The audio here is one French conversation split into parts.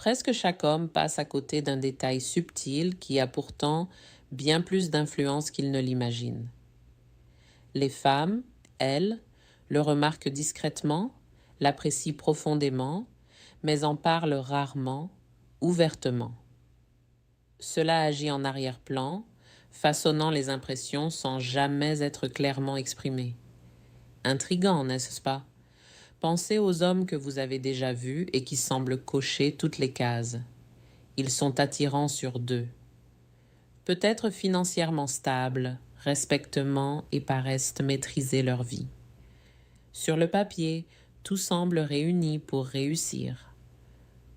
Presque chaque homme passe à côté d'un détail subtil qui a pourtant bien plus d'influence qu'il ne l'imagine. Les femmes, elles, le remarquent discrètement, l'apprécient profondément, mais en parlent rarement, ouvertement. Cela agit en arrière-plan, façonnant les impressions sans jamais être clairement exprimé. Intriguant, n'est-ce pas? Pensez aux hommes que vous avez déjà vus et qui semblent cocher toutes les cases. Ils sont attirants sur deux. Peut-être financièrement stables, respectement et paraissent maîtriser leur vie. Sur le papier, tout semble réuni pour réussir.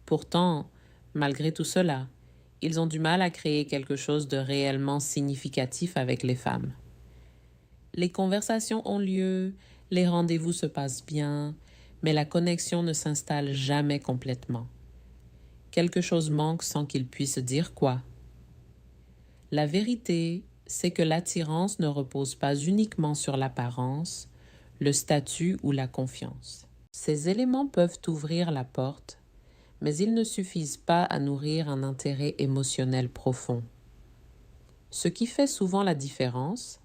Pourtant, malgré tout cela, ils ont du mal à créer quelque chose de réellement significatif avec les femmes. Les conversations ont lieu, les rendez-vous se passent bien, mais la connexion ne s'installe jamais complètement. Quelque chose manque sans qu'ils puissent dire quoi. La vérité, c'est que l'attirance ne repose pas uniquement sur l'apparence, le statut ou la confiance. Ces éléments peuvent ouvrir la porte, mais ils ne suffisent pas à nourrir un intérêt émotionnel profond. Ce qui fait souvent la différence,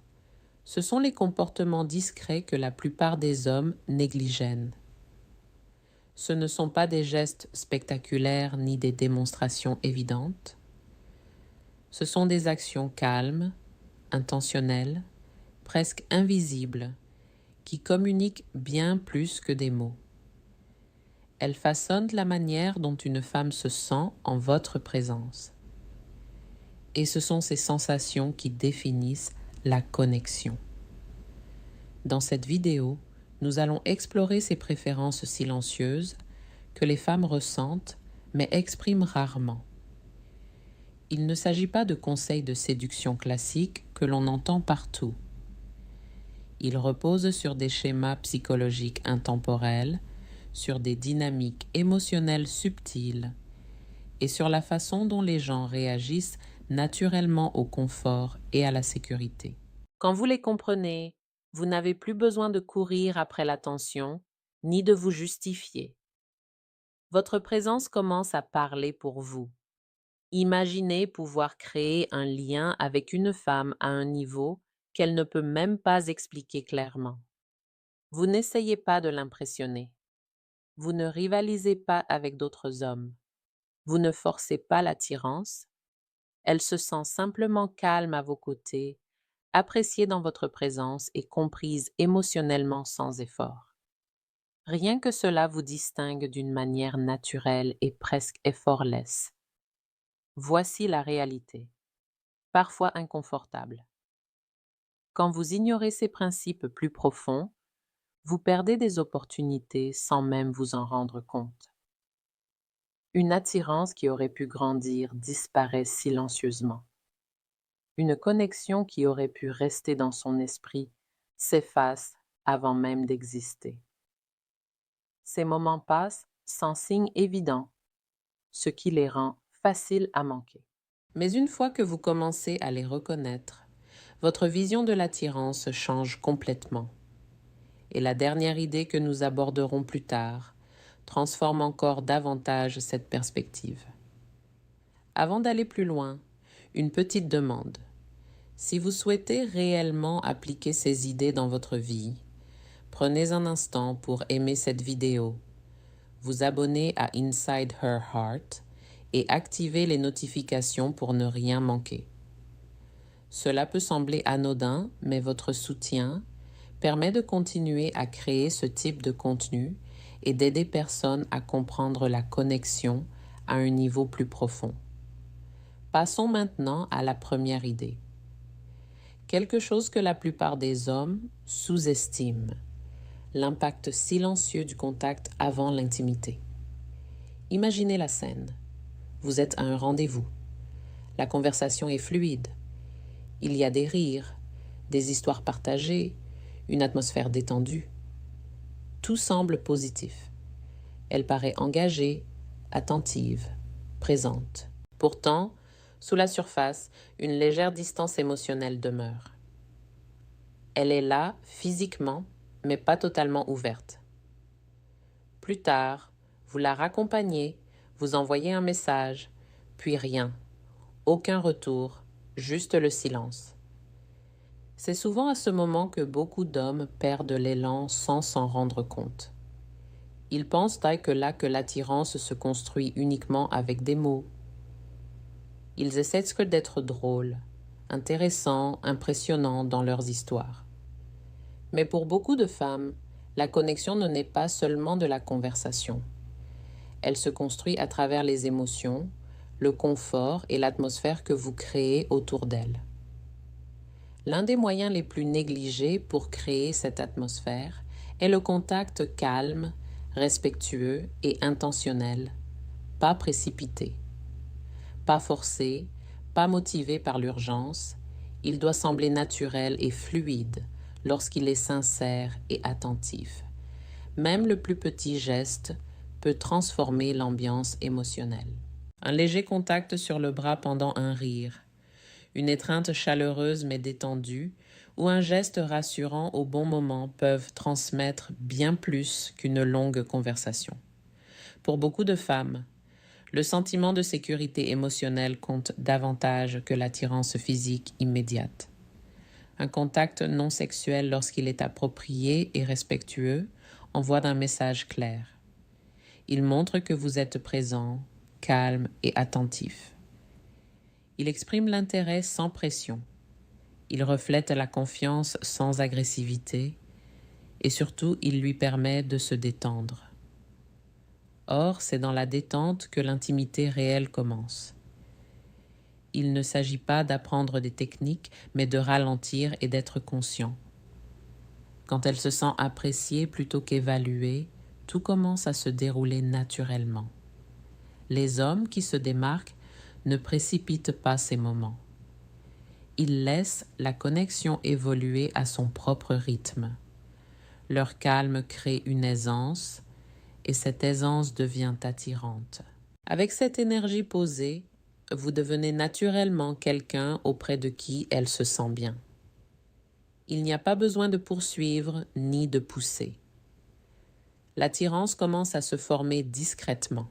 ce sont les comportements discrets que la plupart des hommes négligent. Ce ne sont pas des gestes spectaculaires ni des démonstrations évidentes. Ce sont des actions calmes, intentionnelles, presque invisibles, qui communiquent bien plus que des mots. Elles façonnent la manière dont une femme se sent en votre présence. Et ce sont ces sensations qui définissent la connexion. Dans cette vidéo, nous allons explorer ces préférences silencieuses que les femmes ressentent mais expriment rarement. Il ne s'agit pas de conseils de séduction classiques que l'on entend partout. Ils reposent sur des schémas psychologiques intemporels, sur des dynamiques émotionnelles subtiles et sur la façon dont les gens réagissent naturellement au confort et à la sécurité. Quand vous les comprenez, vous n'avez plus besoin de courir après l'attention, ni de vous justifier. Votre présence commence à parler pour vous. Imaginez pouvoir créer un lien avec une femme à un niveau qu'elle ne peut même pas expliquer clairement. Vous n'essayez pas de l'impressionner. Vous ne rivalisez pas avec d'autres hommes. Vous ne forcez pas l'attirance. Elle se sent simplement calme à vos côtés, appréciée dans votre présence et comprise émotionnellement sans effort. Rien que cela vous distingue d'une manière naturelle et presque effortless. Voici la réalité, parfois inconfortable. Quand vous ignorez ces principes plus profonds, vous perdez des opportunités sans même vous en rendre compte. Une attirance qui aurait pu grandir disparaît silencieusement. Une connexion qui aurait pu rester dans son esprit s'efface avant même d'exister. Ces moments passent sans signe évident, ce qui les rend faciles à manquer. Mais une fois que vous commencez à les reconnaître, votre vision de l'attirance change complètement. Et la dernière idée que nous aborderons plus tard transforme encore davantage cette perspective. Avant d'aller plus loin, une petite demande. Si vous souhaitez réellement appliquer ces idées dans votre vie, prenez un instant pour aimer cette vidéo, vous abonner à Inside Her Heart et activer les notifications pour ne rien manquer. Cela peut sembler anodin, mais votre soutien permet de continuer à créer ce type de contenu et d'aider personnes à comprendre la connexion à un niveau plus profond. Passons maintenant à la première idée. Quelque chose que la plupart des hommes sous-estiment, l'impact silencieux du contact avant l'intimité. Imaginez la scène. Vous êtes à un rendez-vous. La conversation est fluide. Il y a des rires, des histoires partagées, une atmosphère détendue. Tout semble positif. Elle paraît engagée, attentive, présente. Pourtant, sous la surface, une légère distance émotionnelle demeure. Elle est là, physiquement, mais pas totalement ouverte. Plus tard, vous la raccompagnez, Vous envoyez un message, puis rien. Aucun retour, juste le silence. C'est souvent à ce moment que beaucoup d'hommes perdent l'élan sans s'en rendre compte. Ils pensent que l'attirance se construit uniquement avec des mots. Ils essaient d'être drôles, intéressants, impressionnants dans leurs histoires. Mais pour beaucoup de femmes, la connexion ne naît pas seulement de la conversation. Elle se construit à travers les émotions, le confort et l'atmosphère que vous créez autour d'elle. L'un des moyens les plus négligés pour créer cette atmosphère est le contact calme, respectueux et intentionnel, pas précipité. Pas forcé, pas motivé par l'urgence, il doit sembler naturel et fluide lorsqu'il est sincère et attentif. Même le plus petit geste peut transformer l'ambiance émotionnelle. Un léger contact sur le bras pendant un rire, une étreinte chaleureuse mais détendue, ou un geste rassurant au bon moment peuvent transmettre bien plus qu'une longue conversation. Pour beaucoup de femmes, le sentiment de sécurité émotionnelle compte davantage que l'attirance physique immédiate. Un contact non sexuel, lorsqu'il est approprié et respectueux, envoie un message clair. Il montre que vous êtes présent, calme et attentif. Il exprime l'intérêt sans pression. Il reflète la confiance sans agressivité et surtout, il lui permet de se détendre. Or, c'est dans la détente que l'intimité réelle commence. Il ne s'agit pas d'apprendre des techniques, mais de ralentir et d'être conscient. Quand elle se sent appréciée plutôt qu'évaluée, tout commence à se dérouler naturellement. Les hommes qui se démarquent ne précipitent pas ces moments. Ils laissent la connexion évoluer à son propre rythme. Leur calme crée une aisance, et cette aisance devient attirante. Avec cette énergie posée, vous devenez naturellement quelqu'un auprès de qui elle se sent bien. Il n'y a pas besoin de poursuivre ni de pousser. L'attirance commence à se former discrètement.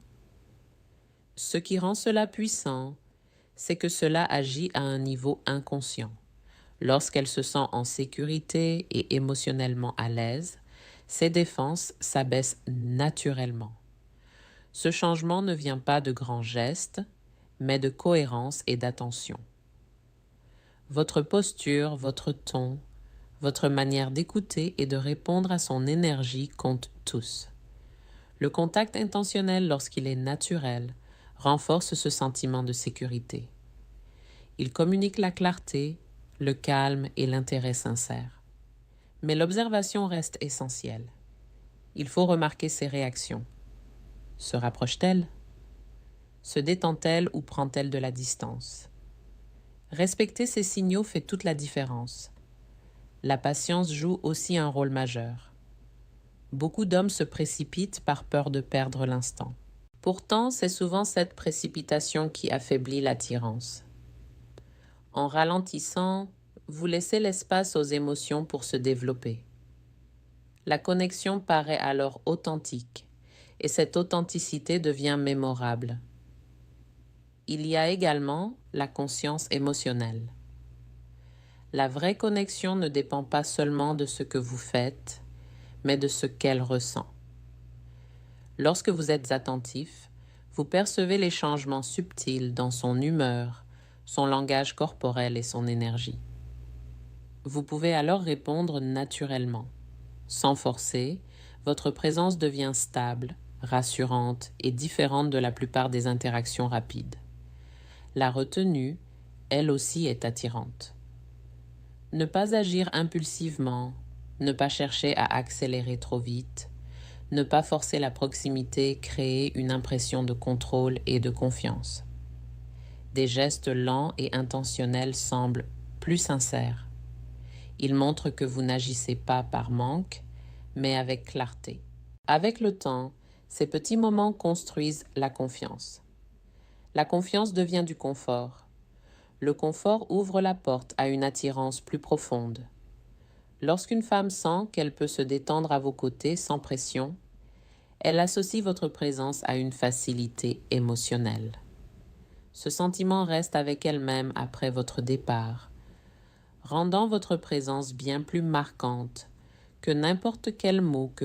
Ce qui rend cela puissant, c'est que cela agit à un niveau inconscient. Lorsqu'elle se sent en sécurité et émotionnellement à l'aise, ses défenses s'abaissent naturellement. Ce changement ne vient pas de grands gestes, mais de cohérence et d'attention. Votre posture, votre ton, votre manière d'écouter et de répondre à son énergie comptent tous. Le contact intentionnel, lorsqu'il est naturel, renforce ce sentiment de sécurité. Il communique la clarté, le calme et l'intérêt sincère. Mais l'observation reste essentielle. Il faut remarquer ses réactions. Se rapproche-t-elle? Se détend-elle ou prend-elle de la distance? Respecter ces signaux fait toute la différence. La patience joue aussi un rôle majeur. Beaucoup d'hommes se précipitent par peur de perdre l'instant. Pourtant, c'est souvent cette précipitation qui affaiblit l'attirance. En ralentissant, vous laissez l'espace aux émotions pour se développer. La connexion paraît alors authentique, et cette authenticité devient mémorable. Il y a également la conscience émotionnelle. La vraie connexion ne dépend pas seulement de ce que vous faites, mais de ce qu'elle ressent. Lorsque vous êtes attentif, vous percevez les changements subtils dans son humeur, son langage corporel et son énergie. Vous pouvez alors répondre naturellement. Sans forcer, votre présence devient stable, rassurante et différente de la plupart des interactions rapides. La retenue, elle aussi, est attirante. Ne pas agir impulsivement, ne pas chercher à accélérer trop vite, ne pas forcer la proximité crée une impression de contrôle et de confiance. Des gestes lents et intentionnels semblent plus sincères. Ils montrent que vous n'agissez pas par manque, mais avec clarté. Avec le temps, ces petits moments construisent la confiance. La confiance devient du confort. Le confort ouvre la porte à une attirance plus profonde. Lorsqu'une femme sent qu'elle peut se détendre à vos côtés sans pression, Elle associe votre présence à une facilité émotionnelle. Ce sentiment reste avec elle-même après votre départ, rendant votre présence bien plus marquante que n'importe quel mot que